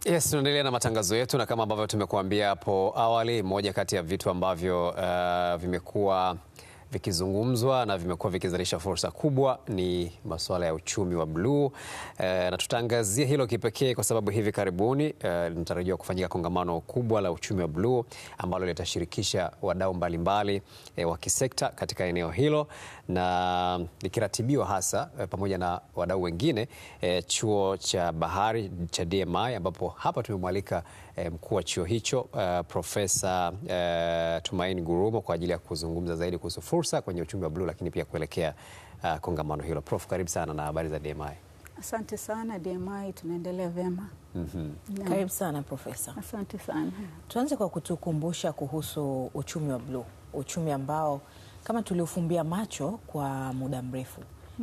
Yes, tunaendelea na matangazo yetu, na kama ambavyo tumekuambia hapo awali, moja kati ya vitu ambavyo vimekuwa vikizungumzwa na vimekuwa vikizalisha fursa kubwa ni masuala ya uchumi wa bluu, na tutaangazia hilo kipekee kwa sababu hivi karibuni linatarajiwa kufanyika kongamano kubwa la uchumi wa bluu ambalo litashirikisha wadau mbalimbali wa kisekta katika eneo hilo, na likiratibiwa hasa pamoja na wadau wengine chuo cha bahari cha DMI, ambapo hapa tumemwalika mkuu wa chuo hicho Profesa Tumaini Gurumo kwa ajili ya kuzungumza zaidi kuhusu fursa kwenye uchumi wa bluu, lakini pia kuelekea kongamano hilo. Prof, karibu sana na habari za DMI. Asante sana. DMI tunaendelea vyema. Karibu sana Profesa. Asante sana. Tuanze kwa kutukumbusha kuhusu uchumi wa bluu, uchumi ambao kama tuliufumbia macho kwa muda mrefu.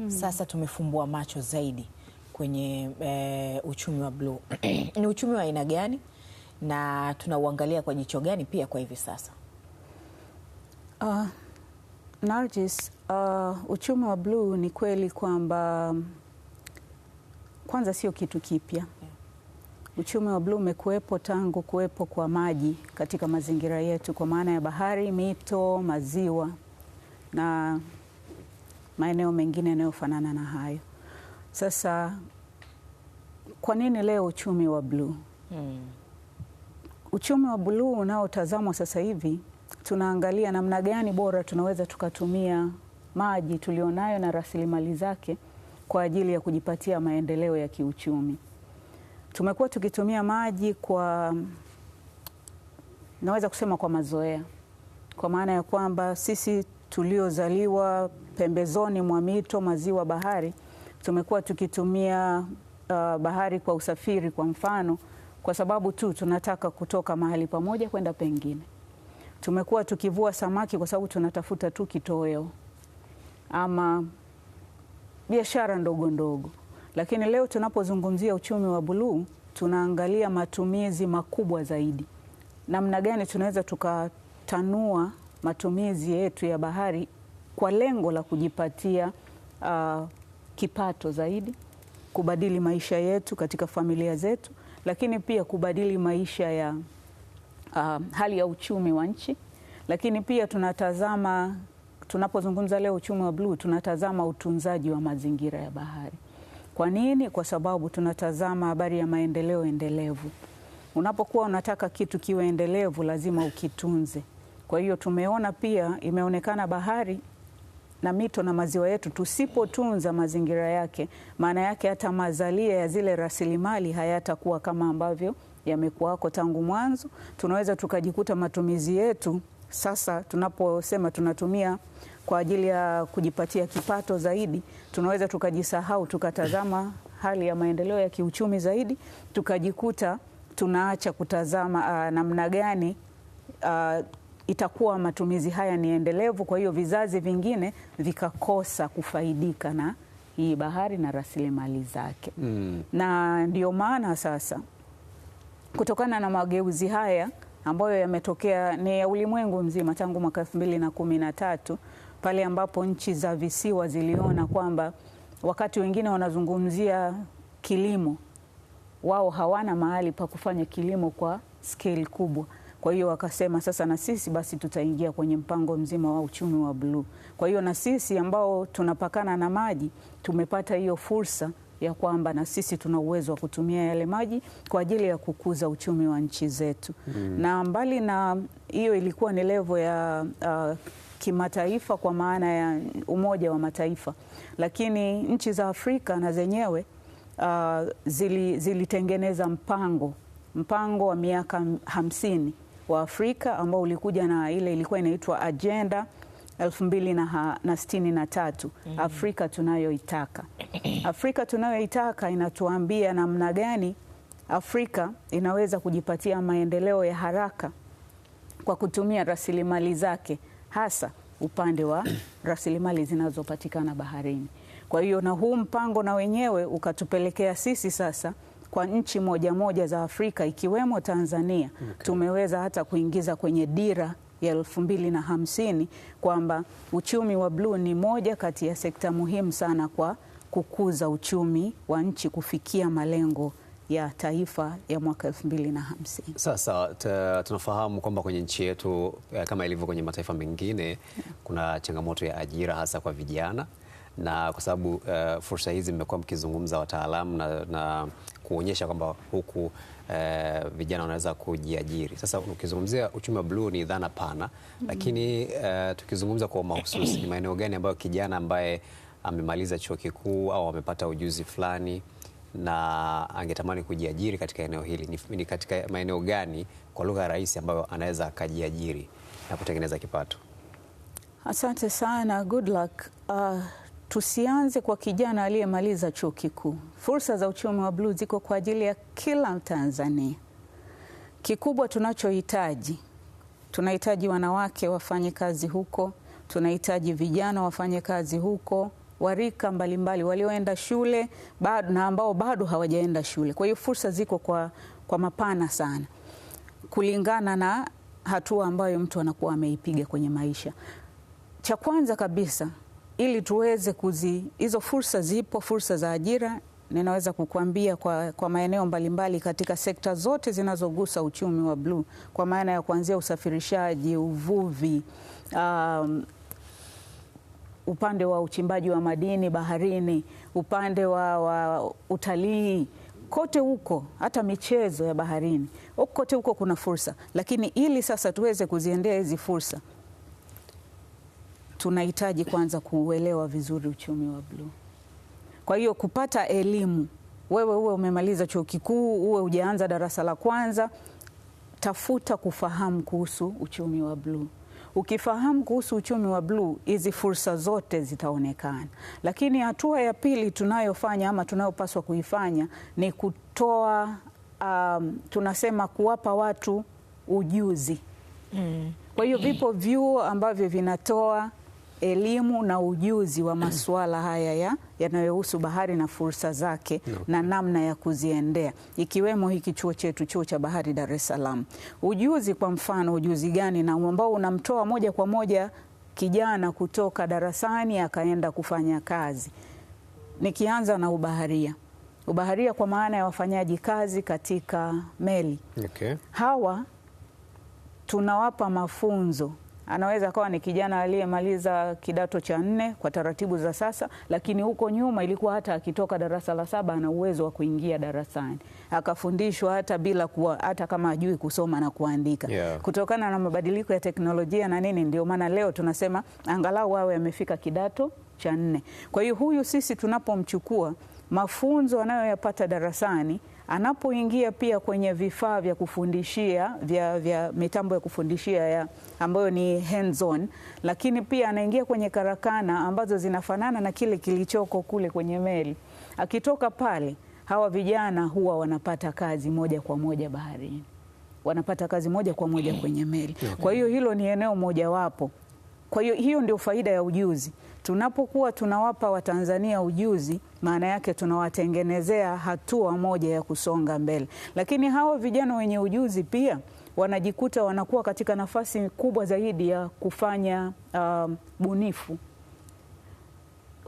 Sasa tumefumbua macho zaidi kwenye uchumi wa bluu. Ni uchumi wa aina gani na tunauangalia kwa jicho gani pia kwa hivi sasa? Nargis, uchumi wa bluu ni kweli kwamba kwanza sio kitu kipya. Uchumi wa bluu umekuwepo tangu kuwepo kwa maji katika mazingira yetu, kwa maana ya bahari, mito, maziwa na maeneo mengine yanayofanana na hayo. Sasa kwa nini leo uchumi wa bluu? Uchumi wa bluu unaotazamwa sasa hivi, tunaangalia namna gani bora tunaweza tukatumia maji tulionayo na rasilimali zake kwa ajili ya kujipatia maendeleo ya kiuchumi. Tumekuwa tukitumia maji naweza kusema kwa mazoea, kwa maana ya kwamba sisi tuliozaliwa pembezoni mwa mito, maziwa, bahari, tumekuwa tukitumia bahari kwa usafiri, kwa mfano, kwa sababu tu tunataka kutoka mahali pamoja kwenda pengine. Tumekuwa tukivua samaki kwa sababu tunatafuta tu kitoweo ama biashara ndogo ndogo. Lakini leo tunapozungumzia uchumi wa bluu, tunaangalia matumizi makubwa zaidi. Namna gani tunaweza tukatanua matumizi yetu ya bahari kwa lengo la kujipatia kipato zaidi, kubadili maisha yetu katika familia zetu, lakini pia kubadili maisha ya hali ya uchumi wa nchi. Lakini pia tunapozungumza leo uchumi wa bluu, tunatazama utunzaji wa mazingira ya bahari. Kwa nini? Kwa sababu tunatazama habari ya maendeleo endelevu. Unapokuwa unataka kitu kiwe endelevu, lazima ukitunze. Kwa hiyo tumeona pia, imeonekana bahari na mito na maziwa yetu, tusipotunza mazingira yake, maana yake hata mazalia ya zile rasilimali hayatakuwa kama ambavyo yamekuwako tangu mwanzo. Tunaweza tukajikuta matumizi yetu sasa, tunaposema tunatumia kwa ajili ya kujipatia kipato zaidi, tunaweza tukajisahau, tukatazama hali ya maendeleo ya kiuchumi zaidi, tukajikuta tunaacha kutazama namna gani itakuwa matumizi haya ni endelevu. Kwa hiyo vizazi vingine vikakosa kufaidika na hii bahari na rasilimali zake. Na ndio maana sasa, kutokana na mageuzi haya ambayo yametokea ni ya ulimwengu mzima tangu mwaka 2013, pale ambapo nchi za visiwa ziliona kwamba wakati wengine wanazungumzia kilimo, wao hawana mahali pa kufanya kilimo kwa scale kubwa. Kwa hiyo wakasema sasa na sisi basi tutaingia kwenye mpango mzima wa uchumi wa bluu. Kwa hiyo na sisi ambao tunapakana na maji tumepata hiyo fursa ya kwamba na sisi tuna uwezo wa kutumia yale maji kwa ajili ya kukuza uchumi wa nchi zetu. Na mbali na hiyo, ilikuwa ni level ya kimataifa, kwa maana ya Umoja wa Mataifa, lakini nchi za Afrika na zenyewe zilitengeneza mpango wa miaka 50 wa Afrika ambao ulikuja na ile ilikuwa inaitwa Agenda 2063. Afrika tunayoitaka. Afrika tunayoitaka inatuambia namna gani Afrika inaweza kujipatia maendeleo ya haraka kwa kutumia rasilimali zake, hasa upande wa rasilimali zinazopatikana baharini. Kwa hiyo na huu mpango na wenyewe ukatupelekea sisi sasa kwa nchi moja za Afrika ikiwemo Tanzania, tumeweza hata kuingiza kwenye dira ya 2050 kwamba uchumi wa bluu ni moja kati ya sekta muhimu sana kwa kukuza uchumi wa nchi kufikia malengo ya taifa ya mwaka 2050. Sasa tunafahamu kwamba kwenye nchi yetu kama ilivyo kwenye mataifa mengine kuna changamoto ya ajira hasa kwa vijana, na kwa sababu fursa hizi mmekuwa mkizungumza wataalamu na kuonyesha kwamba huku vijana wanaweza kujiajiri. Sasa ukizungumzia uchumi wa bluu ni dhana pana, lakini tukizungumza kwa mahususi, ni maeneo gani ambayo kijana ambaye amemaliza chuo kikuu au amepata ujuzi fulani na angetamani kujiajiri katika eneo hili, ni katika maeneo gani kwa lugha rahisi ambayo anaweza akajiajiri na kutengeneza kipato? Asante sana, good luck. Tusianze kwa kijana aliyemaliza chuo kikuu. Fursa za uchumi wa bluu ziko kwa ajili ya kila Mtanzania. Kikubwa tunahitaji wanawake wafanye kazi huko, tunahitaji vijana wafanye kazi huko, warika mbalimbali walioenda shule bado na ambao bado hawajaenda shule. Kwa hiyo fursa ziko kwa mapana sana, kulingana na hatua ambayo mtu anakuwa ameipiga kwenye maisha. Cha kwanza kabisa, ili tuweze hizo fursa zipo, fursa za ajira, ninaweza kukuambia kwa maeneo mbalimbali katika sekta zote zinazogusa uchumi wa bluu, kwa maana ya kuanzia usafirishaji, uvuvi, upande wa uchimbaji wa madini baharini, upande wa utalii, kote huko, hata michezo ya baharini, kote huko kuna fursa. Lakini ili sasa tuweze kuziendea hizi fursa, tunahitaji kwanza kuuelewa vizuri uchumi wa bluu. Kwa hiyo kupata elimu, wewe uwe umemaliza chuo kikuu, uwe hujaanza darasa la kwanza, tafuta kufahamu kuhusu uchumi wa bluu. Ukifahamu kuhusu uchumi wa bluu, hizi fursa zote zitaonekana. Lakini hatua ya pili tunayofanya ama tunayopaswa kuifanya ni kutoa, tunasema kuwapa watu ujuzi. Kwa hiyo vipo vyuo ambavyo vinatoa elimu na ujuzi wa masuala haya yanayohusu bahari na fursa zake na namna ya kuziendea, ikiwemo hiki chuo chetu, chuo cha bahari Dar es Salaam. Ujuzi kwa mfano, ujuzi gani na ambao unamtoa moja kwa moja kijana kutoka darasani akaenda kufanya kazi? Nikianza na ubaharia. Ubaharia kwa maana ya wafanyaji kazi katika meli. Okay. Hawa tunawapa mafunzo. Anaweza kawa ni kijana aliyemaliza kidato cha 4 kwa taratibu za sasa, lakini huko nyuma ilikuwa hata akitoka darasa la 7 ana uwezo wa kuingia darasani, akafundishwa hata bila hata kama hajui kusoma na kuandika. Kutokana na mabadiliko ya teknolojia na nini, ndio maana leo tunasema angalau awe amefika kidato cha 4. Kwa hiyo huyu sisi tunapomchukua, mafunzo anayoyapata darasani, anapoingia pia kwenye vifaa vya kufundishia vya mitambo ya kufundishia ambayo ni hands on, lakini pia anaingia kwenye karakana ambazo zinafanana na kile kilichoko kule kwenye meli. Akitoka pale, hawa vijana huwa wanapata kazi moja kwa moja baharini, wanapata kazi moja kwa moja kwenye meli. Kwa hiyo hilo ni eneo mojawapo. Kwa hiyo hiyo ndio faida ya ujuzi. Tunapokuwa tunawapa Watanzania ujuzi, maana yake tunawatengenezea hatua moja ya kusonga mbele. Lakini hawa vijana wenye ujuzi pia wanajikuta wanakuwa katika nafasi kubwa zaidi ya kufanya bunifu.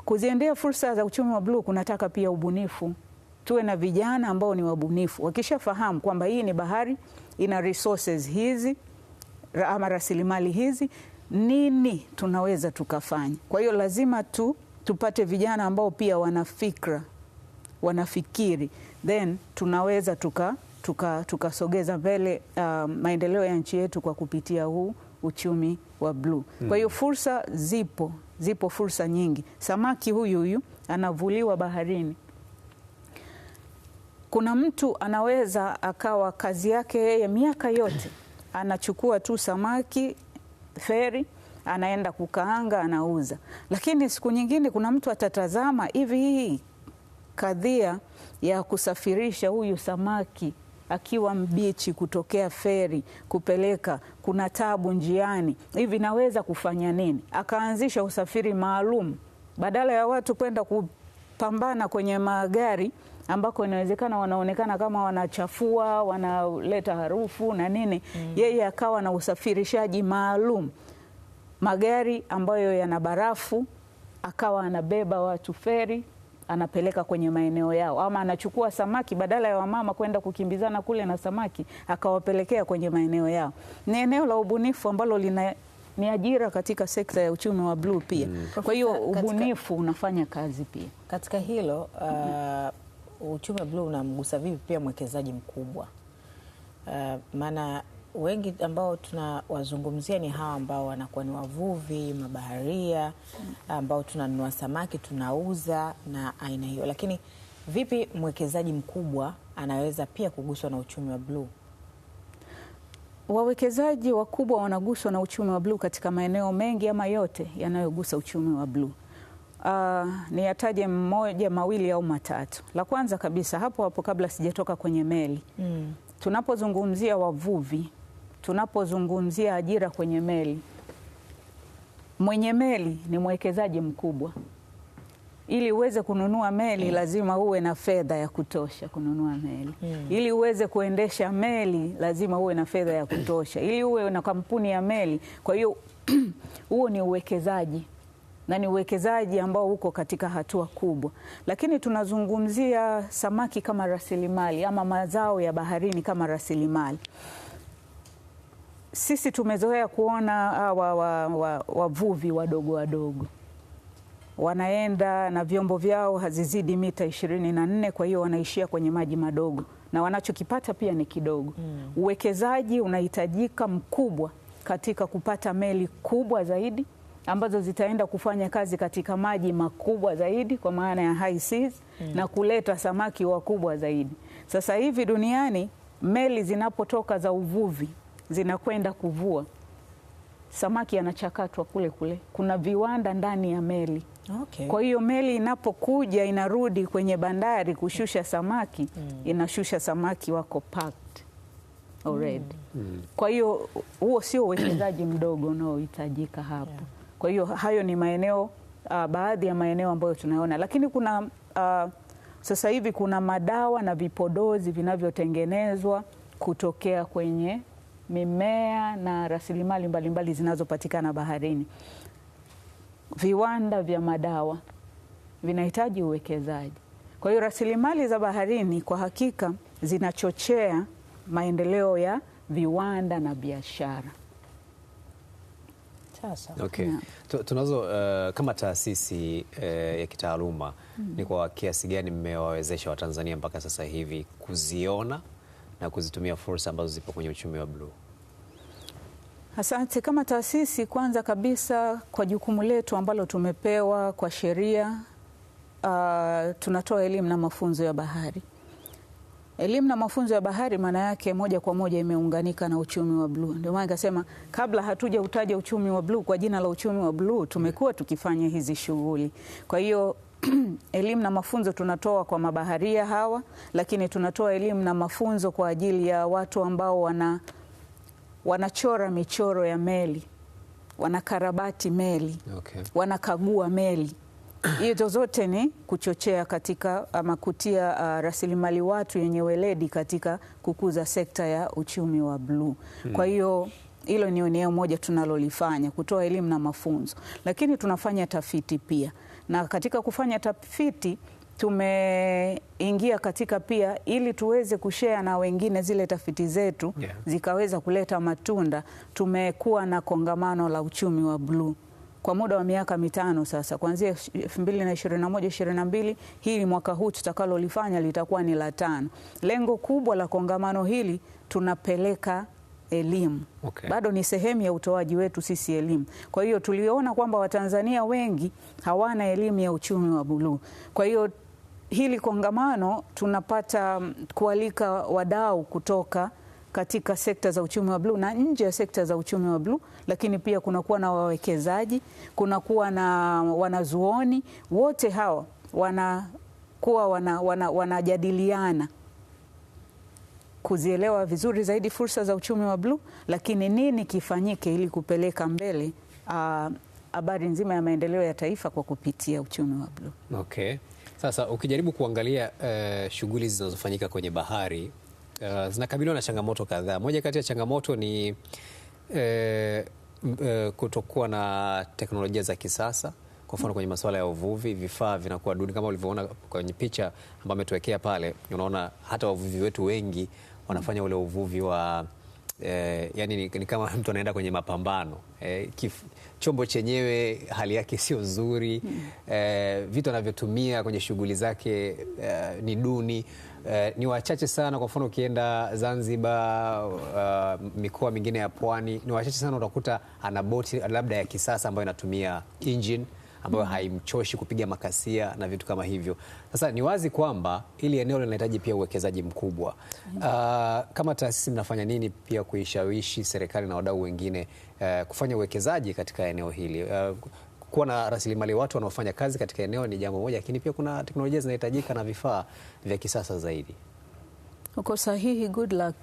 Kuziendea fursa za uchumi wa bluu kunataka pia ubunifu. Tuwe na vijana ambao ni wabunifu. Wakishafahamu kwamba hii ni bahari, ina resources hizi ama rasilimali hizi, nini tunaweza tukafanya? Kwa hiyo lazima tupate vijana ambao pia wanafikra, wanafikiri, then tunaweza tukasogeza mbele maendeleo ya nchi yetu kwa kupitia huu uchumi wa bluu. Kwa hiyo fursa zipo fursa nyingi. Samaki huyu anavuliwa baharini. Kuna mtu anaweza akawa kazi yake yeye miaka yote anachukua tu samaki feri, anaenda kukaanga, anauza. Lakini siku nyingine kuna mtu atatazama hivi, hii kadhia ya kusafirisha huyu samaki akiwa mbichi kutokea feri kupeleka, kuna tabu njiani, hivi naweza kufanya nini? Akaanzisha usafiri maalum, badala ya watu kwenda kupambana kwenye magari ambako inawezekana wanaonekana kama wanachafua, wanaleta harufu na nini. Yeye akawa na usafirishaji maalum, magari ambayo yana barafu, akawa anabeba watu feri, anapeleka kwenye maeneo yao, ama anachukua samaki badala ya wamama kwenda kukimbizana kule na samaki akawapelekea kwenye maeneo yao. Ni eneo la ubunifu ambalo ni ajira katika sekta ya uchumi wa bluu pia. Kwa hiyo ubunifu unafanya kazi pia katika hilo. Uchumi wa bluu unamgusa vipi pia mwekezaji mkubwa? Maana wengi ambao tunawazungumzia ni hawa ambao wanakuwa ni wavuvi, mabaharia, ambao tunanunua samaki tunauza na aina hiyo, lakini vipi mwekezaji mkubwa anaweza pia kuguswa na uchumi wa bluu? Wawekezaji wakubwa wanaguswa na uchumi wa bluu katika maeneo mengi ama yote yanayogusa uchumi wa bluu. Niyataje mmoja, mawili au matatu. La kwanza kabisa, hapo kabla sijatoka kwenye meli, tunapozungumzia wavuvi, tunapozungumzia ajira kwenye meli, mwenye meli ni mwekezaji mkubwa. Ili uweze kununua meli lazima uwe na fedha ya kutosha kununua meli. Ili uweze kuendesha meli lazima uwe na fedha ya kutosha. Ili uwe na kampuni ya meli. Kwa hiyo huo ni uwekezaji, na ni uwekezaji ambao uko katika hatua kubwa. Lakini tunazungumzia samaki kama rasilimali ama mazao ya baharini kama rasilimali. Sisi tumezoea kuona wavuvi wadogo wadogo wanaenda na vyombo vyao hazizidi mita 24, kwa hiyo wanaishia kwenye maji madogo na wanachokipata pia ni kidogo. Uwekezaji unahitajika mkubwa katika kupata meli kubwa zaidi ambazo zitaenda kufanya kazi katika maji makubwa zaidi kwa maana ya high seas na kuleta samaki wakubwa zaidi. Sasa hivi duniani meli zinapotoka za uvuvi zinakwenda kuvua, samaki yanachakatwa kule kule. Kuna viwanda ndani ya meli. Okay. Kwa hiyo meli inapokuja inarudi kwenye bandari kushusha samaki, inashusha samaki wako packed already. Kwa hiyo huo sio uwekezaji mdogo unaohitajika hapo. Kwa hiyo hayo ni maeneo, baadhi ya maeneo ambayo tunaona, lakini kuna sasa hivi kuna madawa na vipodozi vinavyotengenezwa kutokea kwenye mimea na rasilimali mbalimbali zinazopatikana baharini. Viwanda vya madawa vinahitaji uwekezaji. Kwa hiyo rasilimali za baharini kwa hakika zinachochea maendeleo ya viwanda na biashara. Okay. Tunazo kama taasisi ya kitaaluma, ni kwa kiasi gani mmewawezesha Watanzania mpaka sasa hivi kuziona na kuzitumia fursa ambazo zipo kwenye uchumi wa bluu? Asante. Kama taasisi, kwanza kabisa kwa jukumu letu ambalo tumepewa kwa sheria, tunatoa elimu na mafunzo ya bahari. Elimu na mafunzo ya bahari maana yake moja kwa moja imeunganika na uchumi wa bluu. Ndio maana nikasema kabla hatuja utaja uchumi wa bluu kwa jina la uchumi wa bluu, tumekuwa tukifanya hizi shughuli. Kwa hiyo elimu na mafunzo tunatoa kwa mabaharia hawa, lakini tunatoa elimu na mafunzo kwa ajili ya watu ambao wanachora michoro ya meli, wanakarabati meli, wanakagua meli. Hizo zote ni kuchochea katika ama kutia rasilimali watu yenye weledi katika kukuza sekta ya uchumi wa bluu. Kwa hiyo hilo ni eneo moja tunalolifanya, kutoa elimu na mafunzo. Lakini tunafanya tafiti pia. Na katika kufanya tafiti tumeingia katika pia ili tuweze kushare na wengine zile tafiti zetu zikaweza kuleta matunda. Tumekuwa na kongamano la uchumi wa bluu kwa muda wa miaka 5 sasa, kuanzia 2021-22, hili mwaka huu tutakalolifanya litakuwa ni la 5. Lengo kubwa la kongamano hili, tunapeleka elimu. Bado ni sehemu ya utoaji wetu sisi elimu. Kwa hiyo tuliona kwamba Watanzania wengi hawana elimu ya uchumi wa bluu. Kwa hiyo hili kongamano tunapata kualika wadau kutoka katika sekta za uchumi wa bluu na nje ya sekta za uchumi wa bluu, lakini pia kunakuwa na wawekezaji, kunakuwa na wanazuoni, wote hawa wanakuwa wanajadiliana kuzielewa vizuri zaidi fursa za uchumi wa bluu, lakini nini kifanyike ili kupeleka mbele habari nzima ya maendeleo ya taifa kwa kupitia uchumi wa bluu. Okay. Sasa ukijaribu kuangalia shughuli zinazofanyika kwenye bahari, zinakabiliwa na changamoto kadhaa. Moja kati ya changamoto ni kutokuwa na teknolojia za kisasa. Kwa kwa mfano kwenye masuala ya uvuvi, vifaa vinakuwa duni kama ulivyoona kwenye picha ambayo ametuwekea pale. Unaona hata wavuvi wetu wengi wanafanya ule uvuvi wa yani ni kama mtu anaenda kwenye mapambano. Chombo chenyewe hali yake sio nzuri, vitu anavyotumia kwenye shughuli zake ni duni. Ni wachache sana. Kwa mfano ukienda Zanzibar, mikoa mingine ya pwani, ni wachache sana utakuta ana boti labda ya kisasa ambayo inatumia engine ambayo haimchoshi kupiga makasia na vitu kama hivyo. Sasa ni wazi kwamba hili eneo linahitaji pia uwekezaji mkubwa. Kama taasisi mnafanya nini pia kuishawishi serikali na wadau wengine kufanya uwekezaji katika eneo hili? Kuwa na rasilimali watu wanaofanya kazi katika eneo ni jambo moja, lakini pia kuna teknolojia zinahitajika na vifaa vya kisasa zaidi. Uko sahihi, good luck.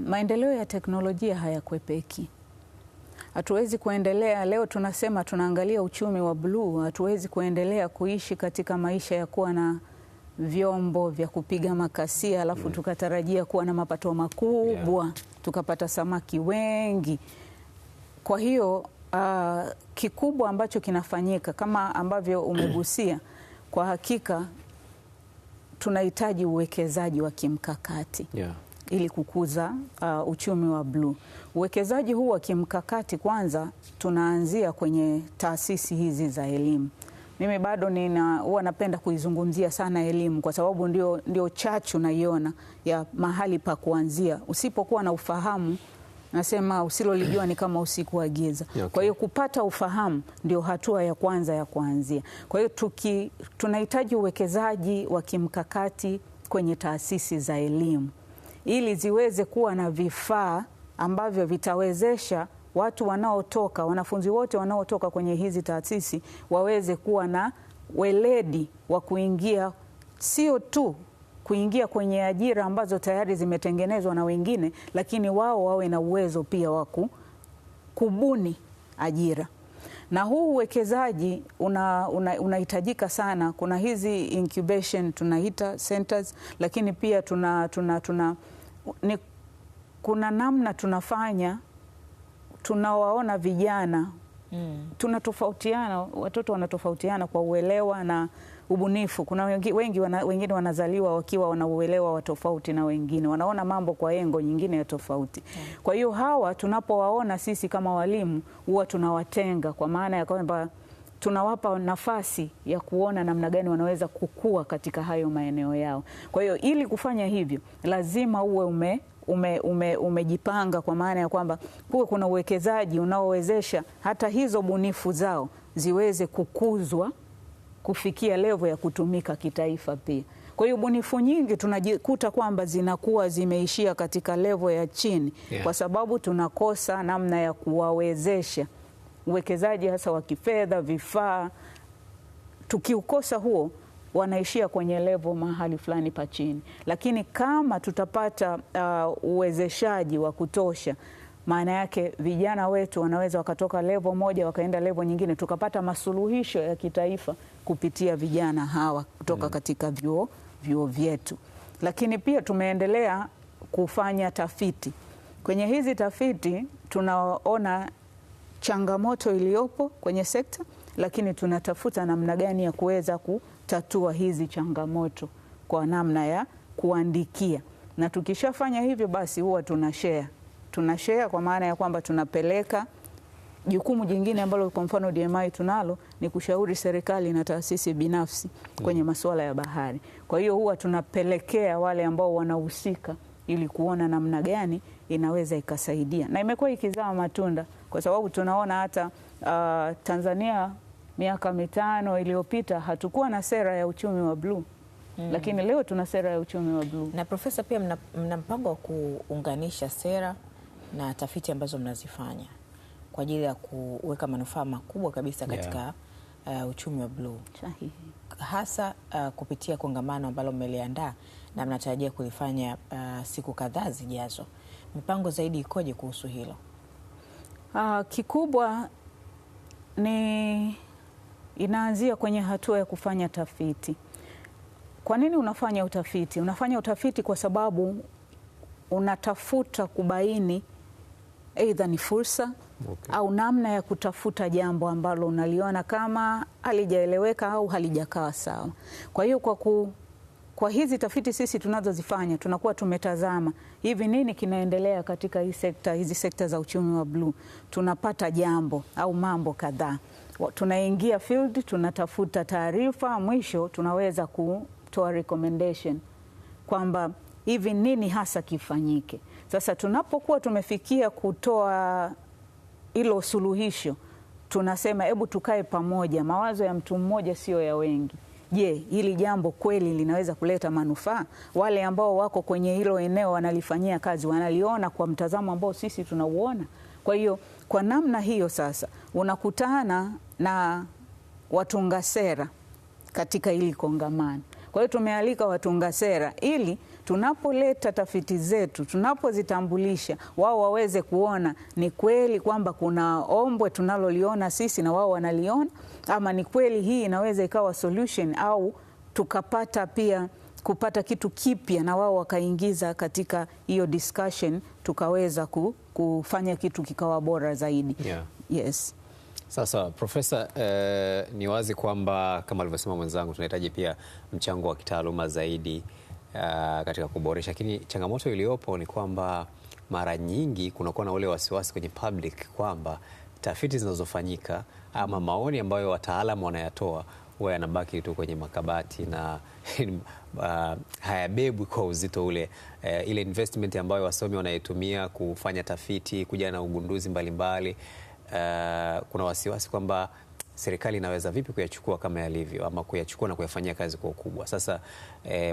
Maendeleo ya teknolojia hayakwepeki. Hatuwezi kuendelea leo tunasema tunaangalia uchumi wa bluu, hatuwezi kuendelea kuishi katika maisha ya kuwa na vyombo vya kupiga makasia alafu tukatarajia kuwa na mapato makubwa, tukapata samaki wengi. Kwa hiyo kikubwa ambacho kinafanyika kama ambavyo umegusia, kwa hakika tunahitaji uwekezaji wa kimkakati ili kukuza uchumi wa bluu. Uwekezaji huu wa kimkakati kwanza tunaanzia kwenye taasisi hizi za elimu. Mimi bado huwa napenda kuizungumzia sana elimu kwa sababu ndio chachu naiona ya mahali pa kuanzia. Usipokuwa na ufahamu, nasema usilolijua ni kama usiku wa giza. Kwa hiyo kupata ufahamu ndio hatua ya kwanza ya kuanzia. Kwa hiyo tunahitaji uwekezaji wa kimkakati kwenye taasisi za elimu ili ziweze kuwa na vifaa ambavyo vitawezesha wanafunzi wote wanaotoka kwenye hizi taasisi waweze kuwa na weledi wa kuingia, sio tu kuingia kwenye ajira ambazo tayari zimetengenezwa na wengine, lakini wao wawe na uwezo pia wa kubuni ajira. Na huu uwekezaji unahitajika sana. Kuna hizi incubation tunaita centers, lakini pia kuna namna tunafanya, tunawaona vijana tunatofautiana, watoto wanatofautiana kwa uelewa na ubunifu. Kuna wengine wanazaliwa wakiwa wanauelewa wa tofauti na wengine, wanaona mambo kwa engo nyingine ya tofauti. Kwa hiyo hawa tunapowaona sisi kama walimu huwa tunawatenga, kwa maana ya kwamba tunawapa nafasi ya kuona namna gani wanaweza kukua katika hayo maeneo yao. Kwa hiyo ili kufanya hivyo lazima uwe umejipanga, kwa maana ya kwamba kuwe kuna uwekezaji unaowezesha hata hizo bunifu zao ziweze kukuzwa kufikia level ya kutumika kitaifa pia. Kwa hiyo bunifu nyingi tunajikuta kwamba zinakuwa zimeishia katika level ya chini kwa sababu tunakosa namna ya kuwawezesha uwekezaji hasa wa kifedha, vifaa. Tukiukosa huo, wanaishia kwenye level mahali fulani pa chini. Lakini kama tutapata uwezeshaji wa kutosha, maana yake vijana wetu wanaweza wakatoka level moja wakaenda level nyingine, tukapata masuluhisho ya kitaifa kupitia vijana hawa kutoka katika vyuo vyetu. Lakini pia tumeendelea kufanya tafiti. Kwenye hizi tafiti tunaona changamoto iliyopo kwenye sekta, lakini tunatafuta namna gani ya kuweza kutatua hizi changamoto kwa namna ya kuandikia. Na tukishafanya hivyo basi huwa tunashare kwa maana ya kwamba tunapeleka jukumu jingine ambalo kwa mfano DMI tunalo ni kushauri serikali na taasisi binafsi kwenye masuala ya bahari. Kwa hiyo huwa tunapelekea wale ambao wanahusika ili kuona namna gani inaweza ikasaidia. Na imekuwa ikizaa matunda kwa sababu tunaona hata Tanzania miaka 5 iliyopita hatukuwa na sera ya uchumi wa bluu. Lakini leo tuna sera ya uchumi wa bluu. Na Profesa, pia mna mpango wa kuunganisha sera na tafiti ambazo mnazifanya kwa ajili ya kuweka manufaa makubwa kabisa katika uchumi wa bluu. Sahihi. Hasa kupitia kongamano ambalo mmeliandaa na mnatarajia kulifanya siku kadhaa zijazo. Mipango zaidi ikoje kuhusu hilo? Kikubwa inaanzia kwenye hatua ya kufanya tafiti. Kwa nini unafanya utafiti? Unafanya utafiti kwa sababu unatafuta kubaini aidha ni fursa au namna ya kutafuta jambo ambalo unaliona kama halijaeleweka au halijakaa sawa. Kwa hiyo kwa hizi tafiti sisi tunazozifanya tunakuwa tumetazama hivi nini kinaendelea katika hizi sekta za uchumi wa bluu. Tunapata jambo au mambo kadhaa, tunaingia field, tunatafuta taarifa, mwisho tunaweza kutoa recommendation kwamba hivi nini hasa kifanyike. Sasa tunapokuwa tumefikia kutoa hilo suluhisho, tunasema hebu tukae pamoja, mawazo ya mtu mmoja sio ya wengi. Je, hili jambo kweli linaweza kuleta manufaa? Wale ambao wako kwenye hilo eneo wanalifanyia kazi, wanaliona kwa mtazamo ambao sisi tunauona. Kwa hiyo kwa namna hiyo sasa unakutana na watunga sera katika hili kongamano. Kwa hiyo tumealika watunga sera ili tunapoleta tafiti zetu, tunapozitambulisha, wao waweze kuona ni kweli kwamba kuna ombwe tunaloliona sisi na wao wanaliona, ama ni kweli hii inaweza ikawa solution, au tukapata pia kupata kitu kipya na wao wakaingiza katika hiyo discussion, tukaweza kufanya kitu kikawa bora zaidi. Yeah. Yes. Sasa Profesa, ni wazi kwamba kama alivyosema mwenzangu tunahitaji pia mchango wa kitaaluma zaidi katika kuboresha, lakini changamoto iliyopo ni kwamba mara nyingi kunakuwa na ule wasiwasi kwenye public kwamba tafiti zinazofanyika ama maoni ambayo wataalamu wanayatoa huwa yanabaki tu kwenye makabati na hayabebwi kwa uzito ule. Ile investment ambayo wasomi wanaitumia kufanya tafiti, kuja na ugunduzi mbalimbali, kuna wasiwasi kwamba serikali inaweza vipi kuyachukua kama yalivyo, ama kuyachukua na kuyafanyia kazi kwa ukubwa. Sasa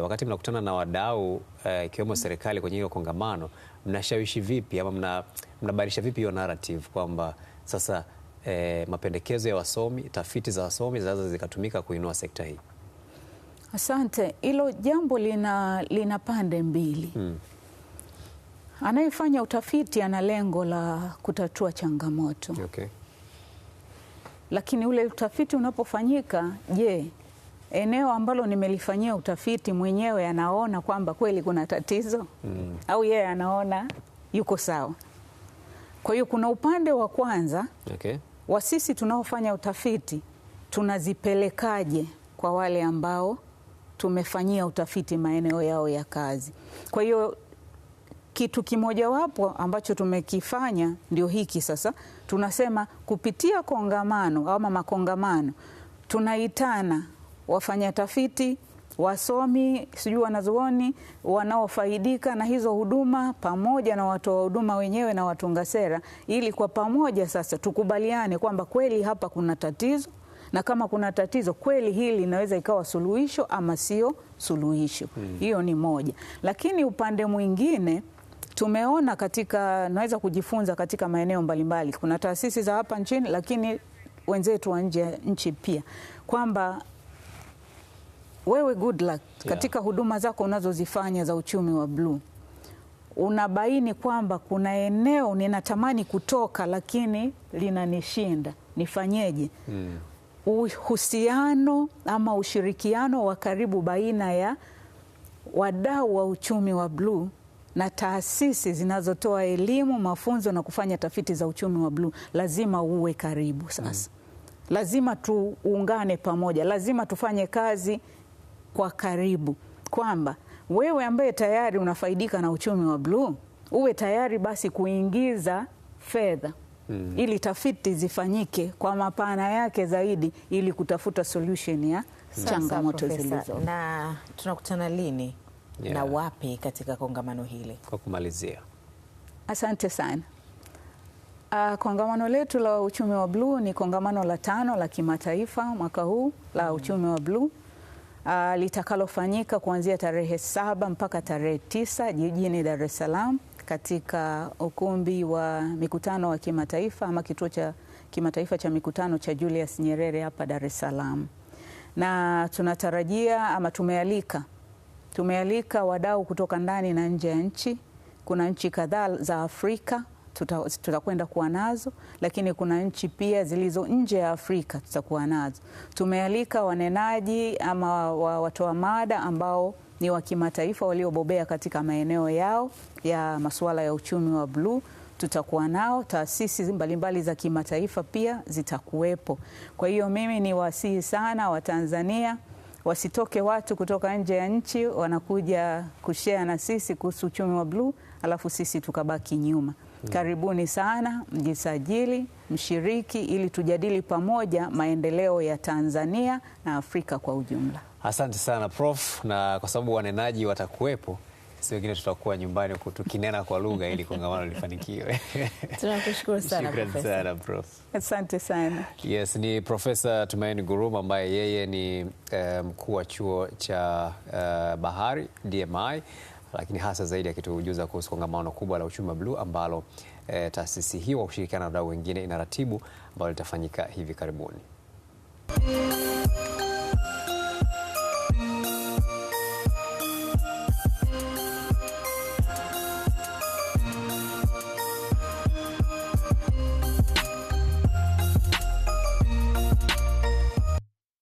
wakati mnakutana na wadau ikiwemo serikali kwenye hiyo kongamano, mnashawishi vipi ama mnabadilisha vipi hiyo narrative kwamba sasa mapendekezo ya wasomi, tafiti za wasomi zinaweza zikatumika kuinua sekta hii? Asante. Hilo jambo lina pande mbili. Anayefanya utafiti ana lengo la kutatua changamoto. Okay. Lakini ule utafiti unapofanyika, je, eneo ambalo nimelifanyia utafiti mwenyewe anaona kwamba kweli kuna tatizo? Au yeye anaona yuko sawa? Kwa hiyo kuna upande wa kwanza, okay, wa sisi tunaofanya utafiti tunazipelekaje kwa wale ambao tumefanyia utafiti maeneo yao ya kazi. Kwa hiyo kitu kimojawapo ambacho tumekifanya ndio hiki sasa. Tunasema kupitia kongamano ama makongamano, tunaitana wafanya tafiti, wasomi, wanazuoni, wanaofaidika na hizo huduma, pamoja na watoa huduma wenyewe na watunga sera, ili kwa pamoja sasa tukubaliane kwamba kweli hapa kuna tatizo, na kama kuna tatizo kweli hili linaweza ikawa suluhisho ama sio suluhisho. Hiyo ni moja. Lakini upande mwingine tumeona naweza kujifunza katika maeneo mbalimbali. Kuna taasisi za hapa nchini, lakini wenzetu wa nje ya nchi pia, kwamba wewe good luck katika huduma zako unazozifanya za uchumi wa bluu, unabaini kwamba kuna eneo ninatamani kutoka lakini linanishinda, nifanyeje? Uhusiano ama ushirikiano wa karibu baina ya wadau wa uchumi wa bluu na taasisi zinazotoa elimu, mafunzo na kufanya tafiti za uchumi wa bluu lazima uwe karibu sasa. Lazima tuungane pamoja, lazima tufanye kazi kwa karibu, kwamba wewe ambaye tayari unafaidika na uchumi wa bluu uwe tayari basi kuingiza fedha ili tafiti zifanyike kwa mapana yake zaidi, ili kutafuta solution ya changamoto zilizo. Na tunakutana lini na wapi katika kongamano hili? Kwa kumalizia. Asante sana. Kongamano letu la uchumi wa bluu ni kongamano la 5 la kimataifa mwaka huu la uchumi wa bluu, litakalofanyika kuanzia tarehe 7 mpaka tarehe 9 jijini Dar es Salaam katika ukumbi wa mikutano wa kimataifa ama kituo cha kimataifa cha mikutano cha Julius Nyerere hapa Dar es Salaam. Na tunatarajia ama tumealika wadau kutoka ndani na nje ya nchi. Kuna nchi kadhaa za Afrika tutakwenda kuwa nazo, lakini kuna nchi pia zilizo nje ya Afrika tutakuwa nazo. Tumealika wanenaji ama watoa mada ambao ni wa kimataifa waliobobea katika maeneo yao ya masuala ya uchumi wa bluu. tutakuwa nao, taasisi mbalimbali za kimataifa pia zitakuwepo. Kwa hiyo mimi ni wasihi sana Watanzania wasitoke watu kutoka nje ya nchi wanakuja kushare na sisi kuhusu uchumi wa bluu, alafu sisi tukabaki nyuma. Karibuni sana, mjisajili, mshiriki ili tujadili pamoja maendeleo ya Tanzania na Afrika kwa ujumla. Asante sana Prof, na kwa sababu wanenaji watakuwepo, sisi wengine tutakuwa nyumbani tukinena kwa lugha ili kongamano lifanikiwe. Tunakushukuru sana Profesa. Shukrani sana Prof. Asante sana. Yes, ni Profesa Tumaini Guruma ambaye yeye ni mkuu wa chuo cha bahari DMI, lakini hasa zaidi akitujuza kuhusu kongamano kubwa la uchumi wa bluu ambalo taasisi hiyo kwa kushirikiana na wadau wengine inaratibu, ambalo litafanyika hivi karibuni.